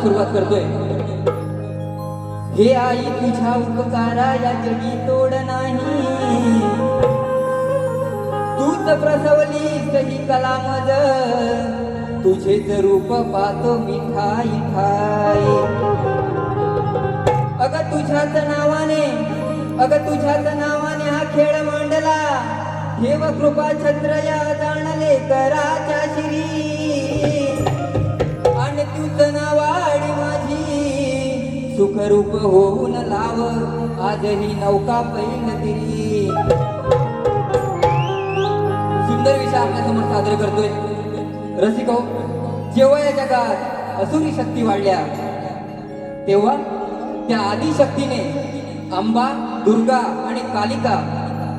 सुरुवात करतोय. हे आई तुझ्या उपकारा या जगी तोड नाही, तूच प्रसवलीस ही कला मज, तुझेच रूप पाहतो मी ठाई ठाई. अग तुझ्याच नावाने, अग तुझ्याच नावाने हा खेळ मांडला, ठेव कृपा छत्र या जाणले कराच्या शिरी. आणि तूच नावाडी माझी सुखरूप होऊन लाव, आजही नौका पैन तिरी. सुंदर विषय आपल्या समोर सादर करतोय. रसिको, जेव्हा या जगात असुरी शक्ती वाढल्या, तेव्हा त्या आदिशक्तीने अंबा, दुर्गा आणि कालिका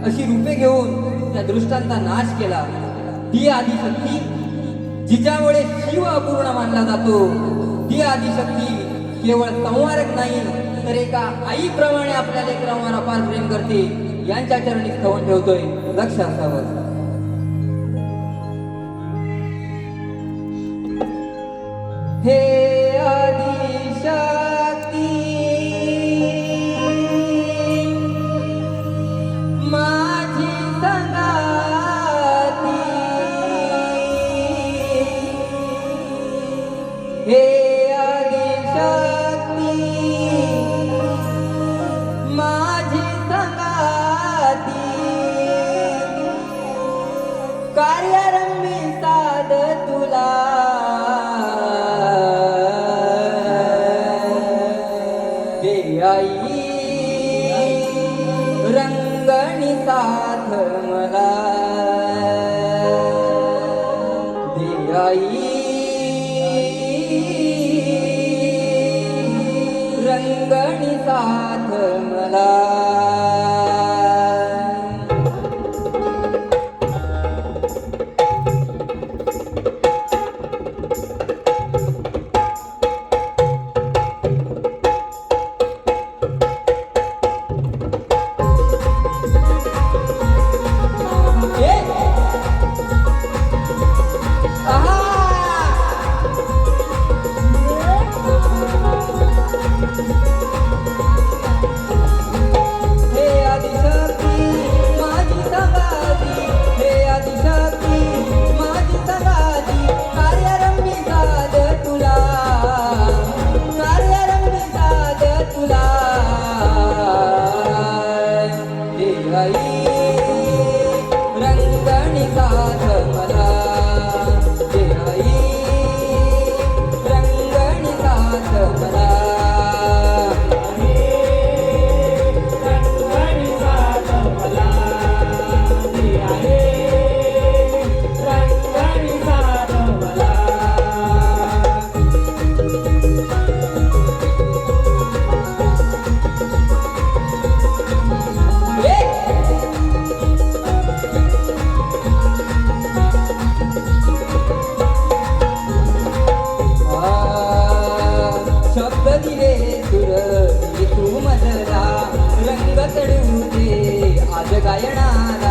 अशी रूपे घेऊन त्या दृष्टांचा नाश केला. ती आदिशक्ती जिच्यामुळे शिव अपूर्ण मानला जातो, ती आदिशक्ती केवळ संहारक नाही तर एका आईप्रमाणे आपल्या लेकरांवर अपार प्रेम करते. यांच्या चरणी स्तवन ठेवतोय, लक्ष असावं. हे आदिशक्ती माझी संगाती, हे आदिशक्ती माझी संगाती, कार्यारंभी साध तुला, आई रंगणी साथ मला, दे आई रंगणी साथ मला. आज गायना